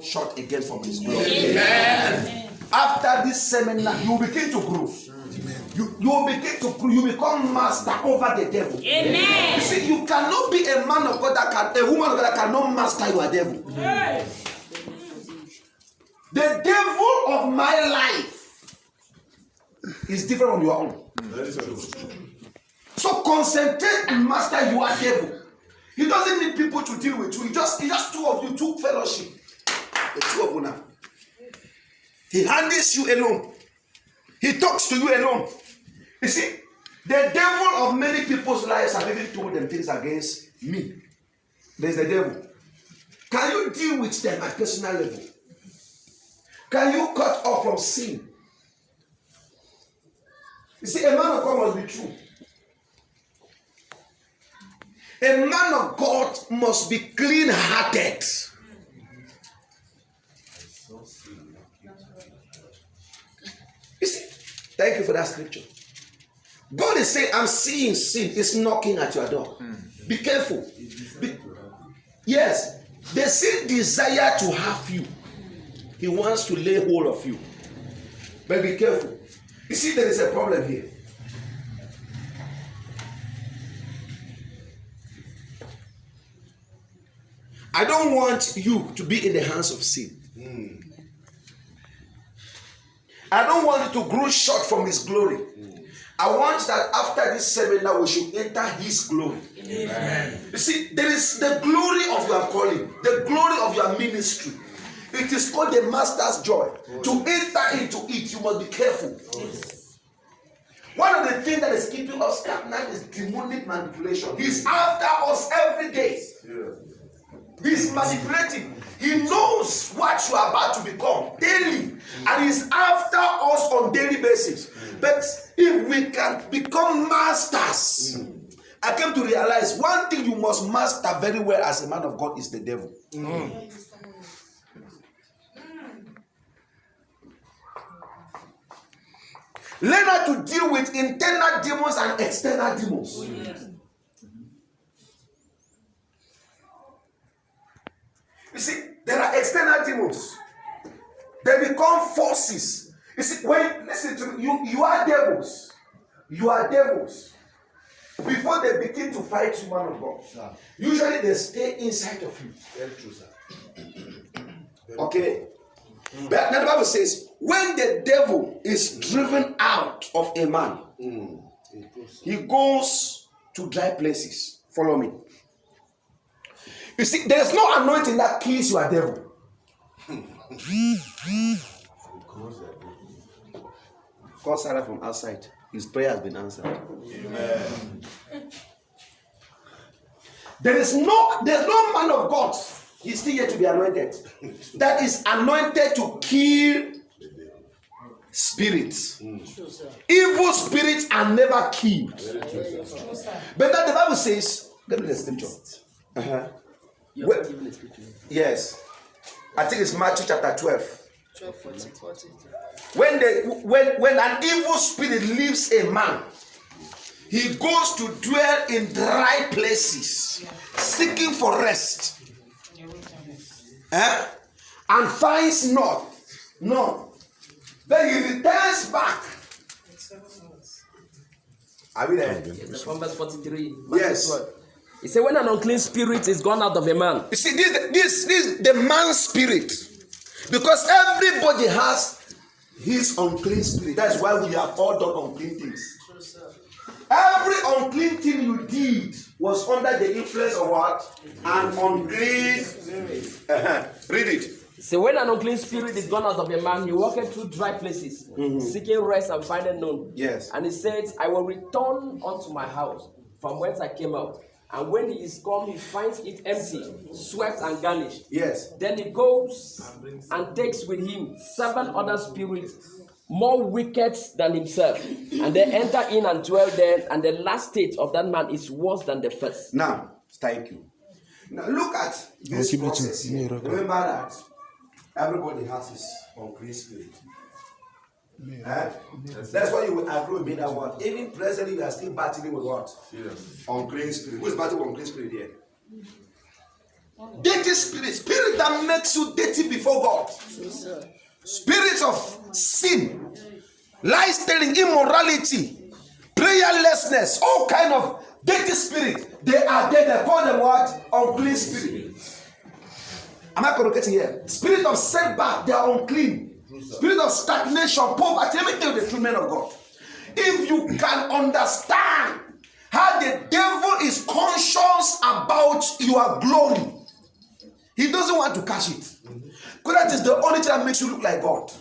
short again from his glory. Amen. After this seminar, you begin to grow. You will begin to grow. You become master over the devil. Amen. You see, you cannot be a man of God a woman of God that cannot master your devil. Yes. The devil of my life is different from your own. So concentrate and master your devil. He doesn't need people to deal with you. He just two of you, two fellowship. The two of you now. He handles you alone. He talks to you alone. You see, the devil of many people's lives have even told them things against me. There's the devil. Can you deal with them at personal level? Can you cut off from sin? You see, a man of God must be true. A man of God must be clean-hearted. You see, thank you for that scripture. God is saying, I'm seeing sin is knocking at your door. Be careful. Yes, the sin desire to have you. He wants to lay hold of you. But be careful. You see, there is a problem here. I don't want you to be in the hands of sin. I don't want you to grow short from his glory. I want that after this seminar we should enter his glory. Amen. You see, there is the glory of your calling, the glory of your ministry. It is called the master's joy. To enter into it, you must be careful. One of the things that is keeping us stagnant is demonic manipulation. He's after us every day. He's manipulating. He knows what you are about to become daily. And he's after us on daily basis. But if we can become masters, I came to realize one thing you must master very well as a man of God is the devil. Learn how to deal with internal demons and external demons. You see, there are external demons. They become forces. You see, listen to me, you are devils. You are devils. Before they begin to fight you, man of God, usually they stay inside of you. Very true, sir. Okay? But the Bible says, when the devil is driven out of a man, he goes to dry places. Follow me. You see, there's no anointing that kills your devil. God started from outside. His prayer has been answered. Amen. There's no man of God. He's still yet to be anointed. That is anointed to kill spirits. Evil spirits are never killed. But that the Bible says, give me the scripture. Yes. I think it's Matthew chapter 12. 40. When an evil spirit leaves a man, he goes to dwell in dry places, seeking for rest. And finds none. Then he returns back. Are we there? From verse 43. Yes. He said, when an unclean spirit is gone out of a man. You see, this is the man's spirit. Because everybody has his unclean spirit. That's why we have all done unclean things. Every unclean thing you did was under the influence of what? An unclean spirit. Read it. So when an unclean spirit is gone out of a man, he walketh through dry places, seeking rest and finding none. Yes. And he said, I will return unto my house from whence I came out. And when he is come, he finds it empty, swept and garnished. Yes. Then he goes and takes with him 7 other spirits, more wicked than himself. And they enter in and dwell there. And the last state of that man is worse than the first. Now, thank you. Now look at this process here. Remember that everybody has his unclean spirit. That's why you will agree with me that what? Even presently, we are still battling with what? Yes. Unclean spirit. Who is battling with unclean spirit here? Dirty spirit. Spirit that makes you dirty before God. Spirits of sin, lies telling, immorality, prayerlessness, all kind of dirty spirit. They are there. They call them what? Unclean spirit. Am I correcting here? Spirit of setback, they are unclean. Spirit of stagnation, poverty. Let me tell you the true men of God. If you can understand how the devil is conscious about your glory, he doesn't want to catch it. Because that is the only thing that makes you look like God.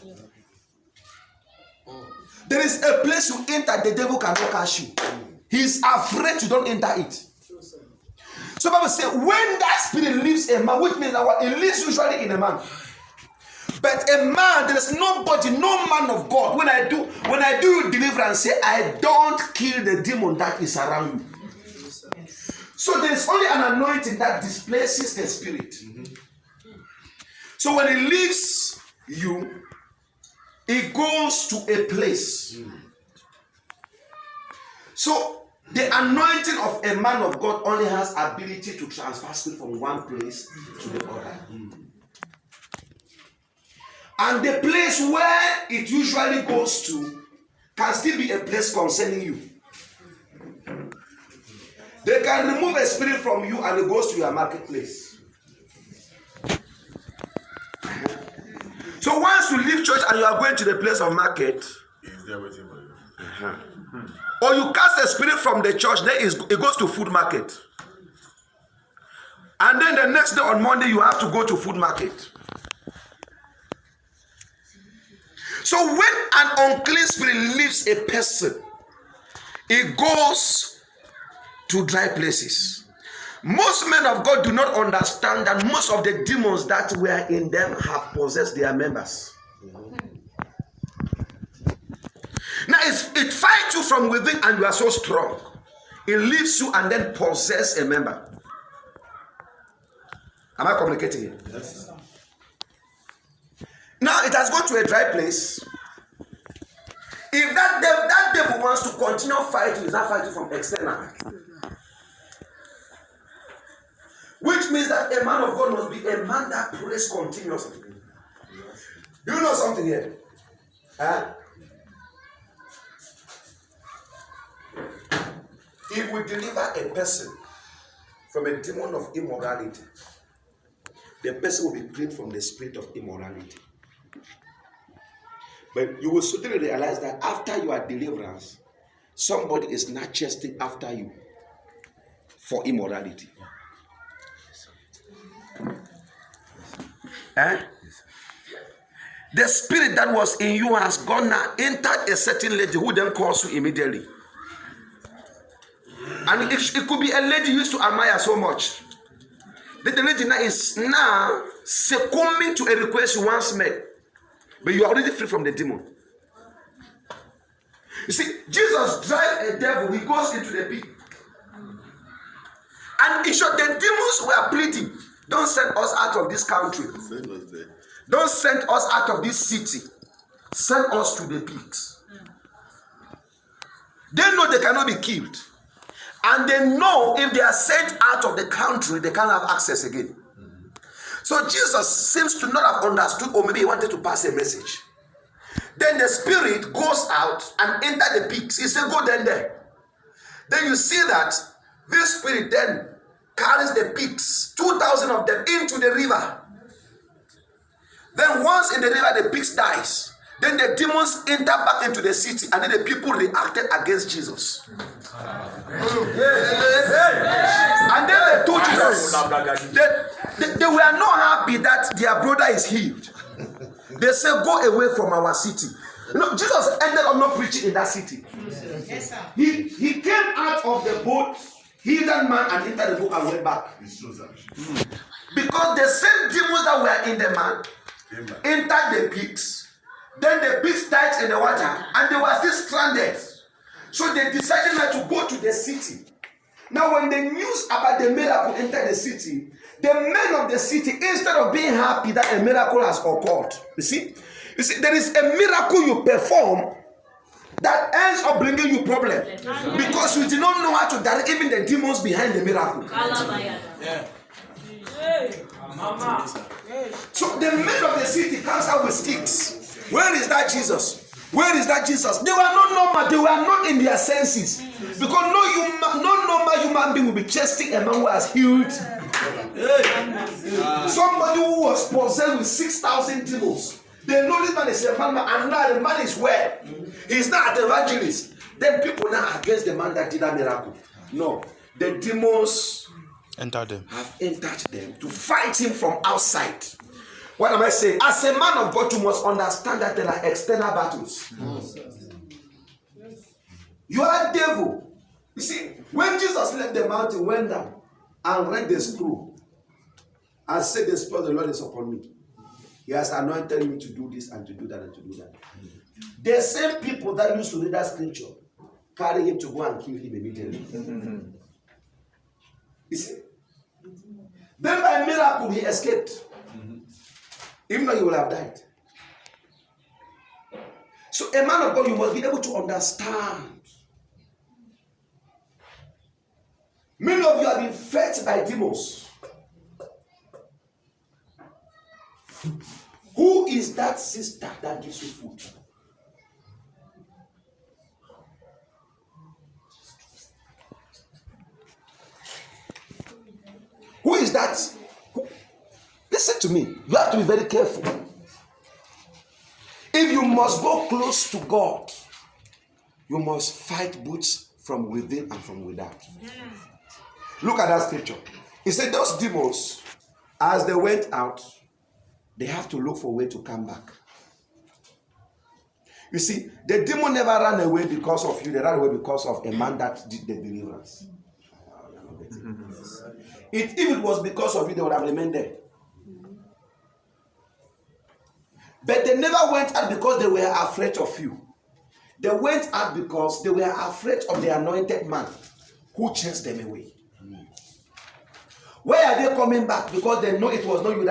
There is a place you enter, the devil cannot catch you. He is afraid you don't enter it. So Bible says, when that spirit leaves a man, which means that it lives usually in a man. But a man, there is nobody, no man of God. When I do deliverance, say, I don't kill the demon that is around you. So there is only an anointing that displaces the spirit. So when it leaves you, it goes to a place. So the anointing of a man of God only has ability to transfer spirit from one place to the other. And the place where it usually goes to can still be a place concerning you. They can remove a spirit from you and it goes to your marketplace. So once you leave church and you are going to the place of market, He's there waiting for you. or you cast a spirit from the church, then it goes to food market. And then the next day on Monday, you have to go to food market. So when an unclean spirit leaves a person, it goes to dry places. Most men of God do not understand that most of the demons that were in them have possessed their members. Now it fights you from within and you are so strong. It leaves you and then possess a member. Am I communicating here? Yes. Now it has gone to a dry place. If that devil wants to continue fighting, he's not fighting from external. Which means that a man of God must be a man that prays continuously. Do you know something here? Huh? If we deliver a person from a demon of immorality, the person will be cleansed from the spirit of immorality. But you will suddenly realize that after your deliverance, somebody is not chasing after you for immorality. The spirit that was in you has gone now, entered a certain lady who then calls you immediately. And it could be a lady you used to admire so much. The lady now is now succumbing to a request you once made. But you are already free from the demon. You see, Jesus drives a devil, he goes into the pit. And in short, the demons were pleading, don't send us out of this country. Don't send us out of this city. Send us to the pigs. They know they cannot be killed. And they know if they are sent out of the country, they can't have access again. So Jesus seems to not have understood, or maybe he wanted to pass a message. Then the spirit goes out and enter the pigs. He said, go then there. Then you see that this spirit then carries the pigs, 2,000 of them, into the river. Then once in the river, the pigs dies. Then the demons enter back into the city, and then the people reacted against Jesus. And then they told Jesus, they were not happy that their brother is healed. They said, go away from our city. You know, Jesus ended up not preaching in that city. Yes, sir. He came out of the boat, healed that man, and entered the boat and went back. Because the same demons that were in the man entered the pigs. Then the pigs died in the water, and they were still stranded. So they decided not to go to the city. Now, when the news about the miracle entered the city, the men of the city, instead of being happy that a miracle has occurred, you see, there is a miracle you perform that ends up bringing you problem because you did not know how to direct even the demons behind the miracle. Yeah. So the men of the city comes out with sticks. Where is that Jesus? Where is that Jesus? They were not normal. They were not in their senses. Because no normal human being will be chasing a man who has healed. Somebody who was possessed with 6,000 demons. They know this man is a man, and now the man is well. He's not an evangelist. Then people now are against the man that did that miracle. No. The demons enter them. have entered them to fight him from outside. What am I saying? As a man of God, you must understand that there are external battles. You are a devil. You see, when Jesus left the mountain, went down and read the scroll and said, "The Spirit of the Lord is upon me. He has anointed me to do this and to do that and to do that." The same people that used to read that scripture carry him to go and kill him immediately. You see? Then by miracle he escaped. Even though he would have died. So a man of God, you must be able to understand. Many of you have been fed by demons. Who is that sister that gives you food? Who is that? Listen to me. You have to be very careful. If you must go close to God, you must fight both from within and from without. Look at that scripture. He said those demons, as they went out, they have to look for a way to come back. You see, the demon never ran away because of you. They ran away because of a man that did the deliverance. If it was because of you, they would have remained there. But they never went out because they were afraid of you. They went out because they were afraid of the anointed man who chased them away. Why are they coming back? Because they know it was not you.